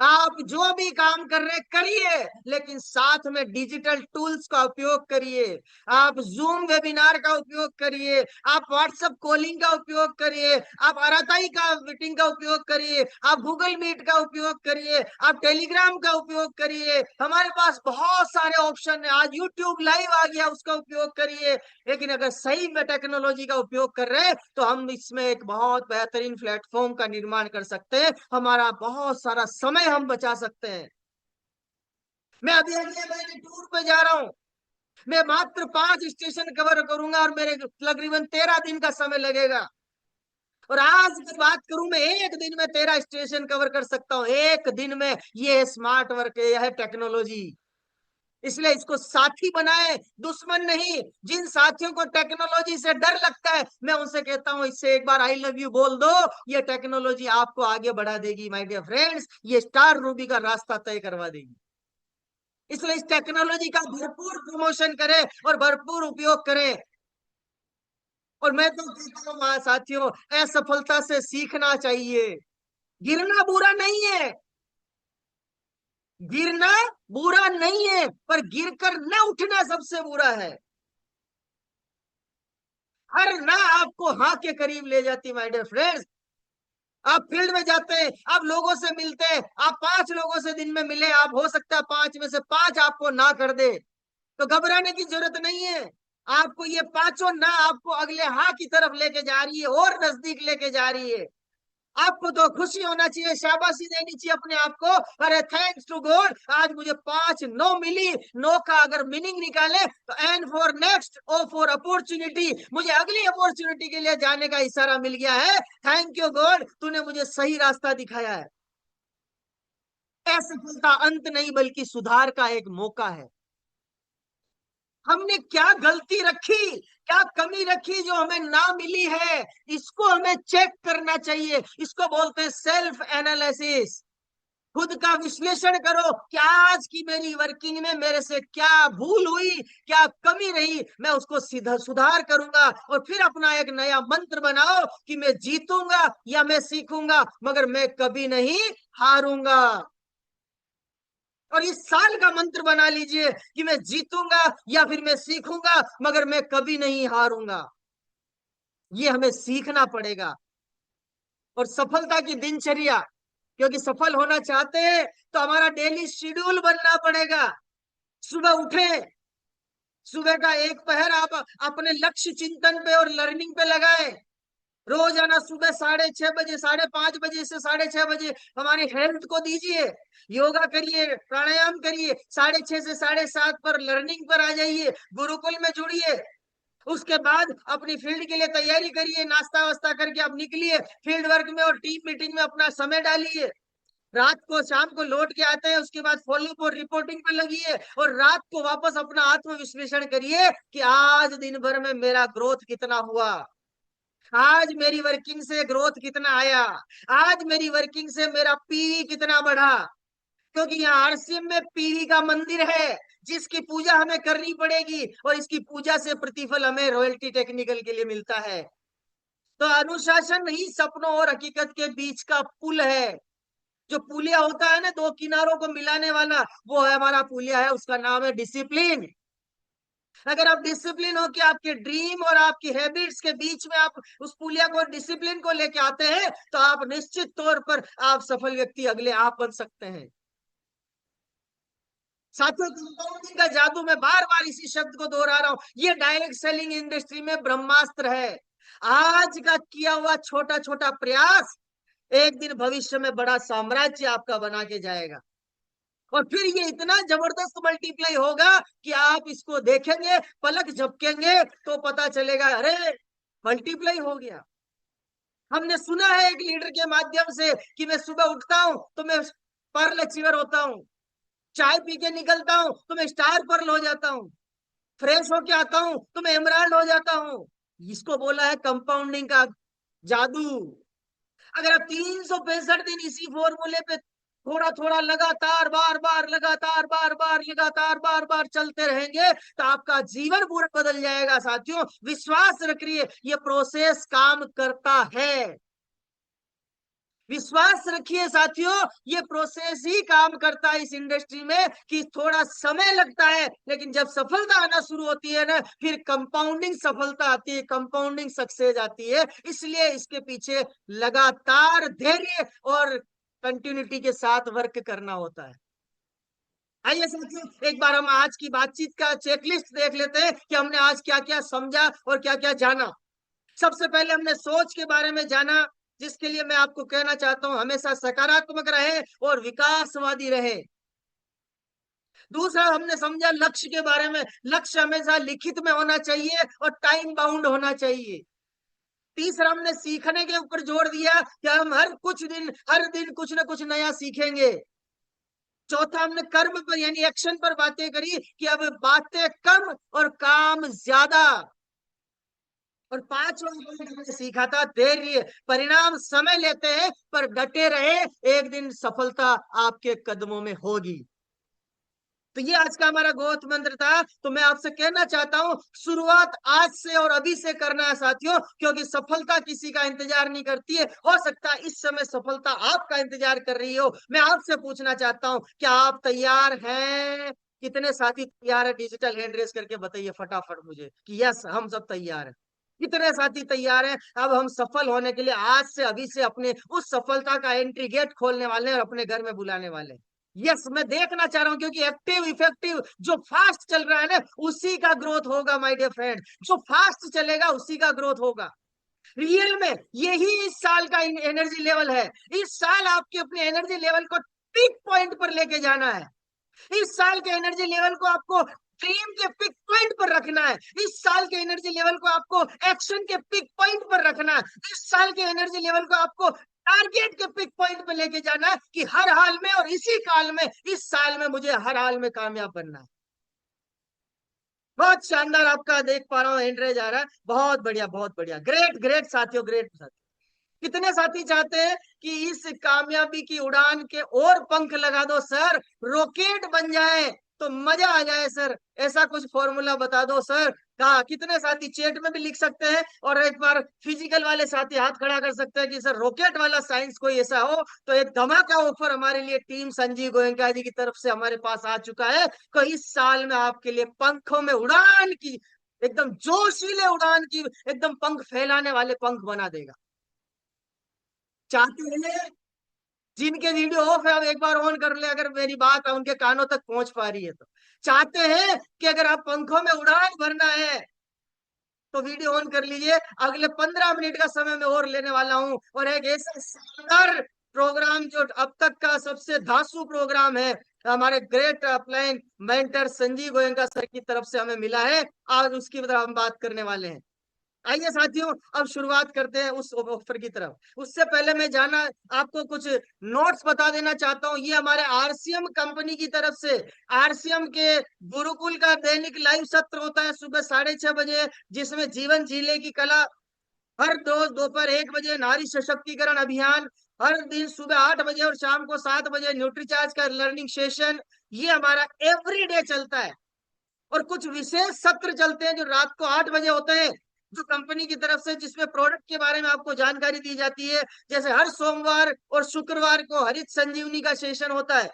आप जो भी काम कर रहे करिए, लेकिन साथ में डिजिटल टूल्स का उपयोग करिए। आप जूम वेबिनार का उपयोग करिए, आप व्हाट्सएप कॉलिंग का उपयोग करिए, आप आरआईआई का मीटिंग का उपयोग करिए, आप गूगल मीट का उपयोग करिए, आप टेलीग्राम का उपयोग करिए। हमारे पास बहुत सारे ऑप्शन है। आज यूट्यूब लाइव आ गया, उसका उपयोग करिए। लेकिन अगर सही में टेक्नोलॉजी का उपयोग कर रहे हैं तो हम इसमें एक बहुत बेहतरीन प्लेटफॉर्म का निर्माण कर सकते हैं। हमारा बहुत सारा समय हम बचा सकते हैं। मैं अभी अगले महीने टूर पे जा रहा हूँ। मैं मात्र 5 स्टेशन कवर करूंगा और मेरे तकरीबन 13 दिन का समय लगेगा। और आज अगर बात करूं, मैं एक दिन में 13 स्टेशन कवर कर सकता हूँ, एक दिन में। ये स्मार्ट वर्क है, यह है टेक्नोलॉजी। इसलिए इसको साथी बनाए, दुश्मन नहीं। जिन साथियों को टेक्नोलॉजी से डर लगता है, मैं उनसे कहता हूं इससे एक बार आई लव यू बोल दो। ये टेक्नोलॉजी आपको आगे बढ़ा देगी माय डियर फ्रेंड्स, ये स्टार रूबी का रास्ता तय करवा देगी। इसलिए इस टेक्नोलॉजी का भरपूर प्रमोशन करें और भरपूर उपयोग करें। और मैं तो कहता हूँ साथियों, असफलता से सीखना चाहिए। गिरना बुरा नहीं है, गिरना बुरा नहीं है, पर गिरकर न उठना सबसे बुरा है। हर ना आपको हाँ के करीब ले जाती माय डियर फ्रेंड्स। आप फील्ड में जाते हैं, आप लोगों से मिलते हैं, आप 5 लोगों से दिन में मिले, आप हो सकता है 5 में से 5 आपको ना कर दे, तो घबराने की जरूरत नहीं है। आपको ये पांचों ना आपको अगले हाँ की तरफ लेके जा रही है और नजदीक लेके जा रही है। आपको तो खुशी होना चाहिए, शाबाशी देनी चाहिए अपने आप को। अरे थैंक्स टू गॉड, आज मुझे 5 नो मिली। नो का अगर मीनिंग निकाले तो N for next, O for opportunity, मुझे अगली अपॉर्चुनिटी के लिए जाने का इशारा मिल गया है। थैंक यू गॉड, तूने मुझे सही रास्ता दिखाया है। असफलता अंत नहीं बल्कि सुधार का एक मौका है। हमने क्या गलती रखी, क्या कमी रखी जो हमें ना मिली है, इसको हमें चेक करना चाहिए। इसको बोलते हैं सेल्फ एनालिसिस। खुद का विश्लेषण करो कि आज की मेरी वर्किंग में मेरे से क्या भूल हुई, क्या कमी रही, मैं उसको सीधा सुधार करूंगा। और फिर अपना एक नया मंत्र बनाओ कि मैं जीतूंगा या मैं सीखूंगा, मगर मैं कभी नहीं हारूंगा। और इस साल का मंत्र बना लीजिए कि मैं जीतूंगा या फिर मैं सीखूंगा, मगर मैं कभी नहीं हारूंगा। ये हमें सीखना पड़ेगा। और सफलता की दिनचर्या, क्योंकि सफल होना चाहते हैं तो हमारा डेली शेड्यूल बनना पड़ेगा। सुबह उठे, सुबह का एक पहर आप अपने लक्ष्य चिंतन पे और लर्निंग पे लगाए। रोजाना सुबह 6:30 बजे, 5:30 से 6:30 बजे हमारी हेल्थ को दीजिए। योगा करिए, प्राणायाम करिए। 6:30 से 7:30 पर लर्निंग पर आ जाइए, गुरुकुल में जुड़िए। उसके बाद अपनी फील्ड के लिए तैयारी करिए, नाश्ता वास्ता करके आप निकलिए फील्ड वर्क में और टीम मीटिंग में अपना समय डालिए। रात को शाम को लौट के आते हैं, उसके बाद फॉलोअप और रिपोर्टिंग पे लगिए। और रात को वापस अपना आत्म विश्लेषण करिए कि आज दिन भर में मेरा ग्रोथ कितना हुआ, आज मेरी वर्किंग से ग्रोथ कितना आया, आज मेरी वर्किंग से मेरा पीवी कितना बढ़ा। क्योंकि यहाँ आरसीएम में पीवी का मंदिर है जिसकी पूजा हमें करनी पड़ेगी, और इसकी पूजा से प्रतिफल हमें रॉयल्टी टेक्निकल के लिए मिलता है। तो अनुशासन ही सपनों और हकीकत के बीच का पुल है। जो पुलिया होता है ना, दो किनारों को मिलाने वाला, वो है हमारा पुलिया है, उसका नाम है डिसिप्लिन। अगर आप डिसिप्लिन हो कि आपके ड्रीम और आपकी हैबिट्स के बीच में आप उस पुलिया को, डिसिप्लिन को लेके आते हैं, तो आप निश्चित तौर पर आप सफल व्यक्ति अगले आप बन सकते हैं। साथियों, कंपाउंडिंग का जादू, मैं बार बार इसी शब्द को दोहरा रहा हूं, ये डायरेक्ट सेलिंग इंडस्ट्री में ब्रह्मास्त्र है। आज का किया हुआ छोटा छोटा प्रयास एक दिन भविष्य में बड़ा साम्राज्य आपका बना के जाएगा। और फिर ये इतना जबरदस्त मल्टीप्लाई होगा कि आप इसको देखेंगे, पलक झपकेंगे तो पता चलेगा, अरे मल्टीप्लाई हो गया। हमने सुना है एक लीडर के माध्यम से कि मैं सुबह उठता हूं तो मैं पर्ल अचीवर होता हूँ, चाय पी के निकलता हूं तो मैं स्टार पर्ल हो जाता हूँ, फ्रेश होके आता हूं तो मैं एमराल्ड हो जाता हूँ। इसको बोला है कंपाउंडिंग का जादू। अगर आप 365 दिन इसी फॉर्मूले पे थोड़ा थोड़ा लगातार बार बार लगातार बार बार लगातार बार बार चलते रहेंगे तो आपका जीवन पूरा बदल जाएगा। साथियों, विश्वास रखिए, ये प्रोसेस काम करता है। विश्वास रखिए साथियों, ये प्रोसेस ही काम करता है इस इंडस्ट्री में कि थोड़ा समय लगता है, लेकिन जब सफलता आना शुरू होती है ना, फिर कंपाउंडिंग सफलता आती है, कंपाउंडिंग सक्सेस आती है। इसलिए इसके पीछे लगातार धैर्य और कंटिन्यूटी के साथ वर्क करना होता है। आइए साथियों, एक बार हम आज की बातचीत का चेकलिस्ट देख लेते हैं कि हमने आज क्या क्या समझा और क्या क्या जाना। सबसे पहले हमने सोच के बारे में जाना, जिसके लिए मैं आपको कहना चाहता हूं, हमेशा सकारात्मक रहे और विकासवादी रहे। दूसरा, हमने समझा लक्ष्य के बारे में, लक्ष्य हमेशा लिखित में होना चाहिए और टाइम बाउंड होना चाहिए। तीसरा, हमने सीखने के ऊपर जोर दिया कि हम हर दिन कुछ ना कुछ नया सीखेंगे। चौथा, हमने कर्म पर यानी एक्शन पर बातें करी कि अब बातें कम और काम ज्यादा। और पांचवा पॉइंट हमने सीखा था धैर्य, परिणाम समय लेते हैं पर डटे रहे, एक दिन सफलता आपके कदमों में होगी। तो ये आज का हमारा गोत मंत्र था। तो मैं आपसे कहना चाहता हूं, शुरुआत आज से और अभी से करना है साथियों, क्योंकि सफलता किसी का इंतजार नहीं करती है। हो सकता है इस समय सफलता आपका इंतजार कर रही हो। मैं आपसे पूछना चाहता हूं, क्या आप तैयार हैं? कितने साथी तैयार है? डिजिटल हैंड रेस करके बताइए फटाफट मुझे कि यस, हम सब तैयार हैं। कितने साथी तैयार हैं? अब हम सफल होने के लिए आज से अभी से अपने उस सफलता का एंट्री गेट खोलने वाले हैं और अपने घर में बुलाने वाले हैं। यस, मैं देखना चाह रहा हूं, क्योंकि एक्टिव इफेक्टिव जो फास्ट चल रहा है ना, उसी का ग्रोथ होगा माय डियर फ्रेंड। जो फास्ट चलेगा उसी का ग्रोथ होगा। रियल में यही इस साल का एनर्जी लेवल है। इस साल आपके अपने एनर्जी लेवल को पीक पॉइंट पर लेके जाना है। इस साल के एनर्जी लेवल को आपको ड्रीम के पिक पॉइंट पर रखना है। इस साल के एनर्जी लेवल को आपको एक्शन के पिक पॉइंट पर रखना है। इस साल के एनर्जी लेवल को आपको टारगेट के पिक पॉइंट पर लेके जाना है कि हर हाल में और इसी काल में, इस साल में मुझे हर हाल में कामयाब बनना है। बहुत शानदार आपका देख पा रहा हूँ एंड रह जा रहा है। बहुत बढ़िया, बहुत बढ़िया, ग्रेट ग्रेट साथियों, ग्रेट साथियों। कितने साथी चाहते हैं कि इस कामयाबी की उड़ान के और पंख लगा दो सर, रॉकेट बन जाए तो मजा आ जाए सर? ऐसा कुछ फॉर्मूला बता दो सर। कहा कितने साथी चैट में भी लिख सकते हैं, और एक बार फिजिकल वाले साथी हाथ खड़ा कर सकते हैं कि सर रॉकेट वाला साइंस कोई ऐसा हो तो एक धमाका ऑफर हमारे लिए टीम संजीव गोयनका जी की तरफ से हमारे पास आ चुका है। तो इस साल में आपके लिए पंखों में उड़ान की, एकदम जोशीले उड़ान की, एकदम पंख फैलाने वाले पंख बना देगा। चाहते हैं जिनके वीडियो ऑफ है अब एक बार ऑन कर ले, अगर मेरी बात उनके कानों तक पहुंच पा रही है तो। चाहते हैं कि अगर आप पंखों में उड़ान भरना है तो वीडियो ऑन कर लीजिए। अगले 15 मिनट का समय मैं और लेने वाला हूं, और एक ऐसा शानदार प्रोग्राम जो अब तक का सबसे धांसू प्रोग्राम है, हमारे great upline mentor Sanjeev Goenka sir की तरफ से हमें मिला है। आज उसकी तरफ हम बात करने वाले हैं। आइए साथियों, अब शुरुआत करते हैं उस ऑफर की तरफ। उससे पहले मैं जाना आपको कुछ नोट्स बता देना चाहता हूँ। ये हमारे आरसीएम कंपनी की तरफ से, आरसीएम के गुरुकुल का दैनिक लाइव सत्र होता है सुबह 6:30 बजे, जिसमें जीवन जीने की कला। हर रोज दोपहर 1 बजे नारी सशक्तिकरण अभियान। हर दिन सुबह 8 बजे और शाम को 7 बजे न्यूट्रीचार्ज का लर्निंग सेशन। ये हमारा एवरीडे चलता है। और कुछ विशेष सत्र चलते हैं जो रात को 8 बजे होते हैं, जो कंपनी की तरफ से, जिसमें प्रोडक्ट के बारे में आपको जानकारी दी जाती है। जैसे हर सोमवार और शुक्रवार को हरित संजीवनी का सेशन होता है।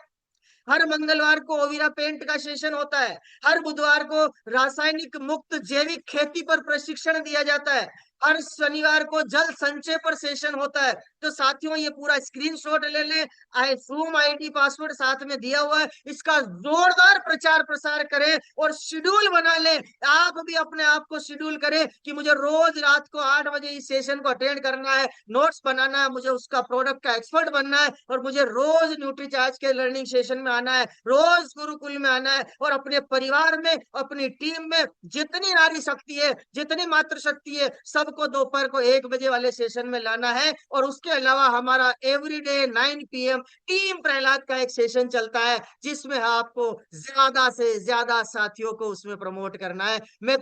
हर मंगलवार को ओविरा पेंट का सेशन होता है। हर बुधवार को रासायनिक मुक्त जैविक खेती पर प्रशिक्षण दिया जाता है। हर शनिवार को जल संचय पर सेशन होता है। तो साथियों, ये पूरा स्क्रीनशॉट ले लें। जूम आईडी पासवर्ड साथ में दिया हुआ है, इसका जोरदार प्रचार प्रसार करें और शेड्यूल बना लें। आप भी अपने आप को शेड्यूल करें कि मुझे रोज रात को 8 बजे इस सेशन को अटेंड करना है, नोट्स बनाना है, मुझे उसका प्रोडक्ट का एक्सपर्ट बनना है, और मुझे रोज न्यूट्रीचार्ज के लर्निंग सेशन में आना है, रोज गुरुकुल में आना है, और अपने परिवार में, अपनी टीम में जितनी नारी शक्ति है, जितनी मातृ शक्ति है, सबको दोपहर को 1 बजे वाले सेशन में लाना है। और उसके अलावा हमारा एवरीडे 9 PM टीम प्रहलाद का एक सेशन चलता है, जिसमें आपको ज्यादा से ज्यादा साथियों को उसमें प्रमोट करना है। मैं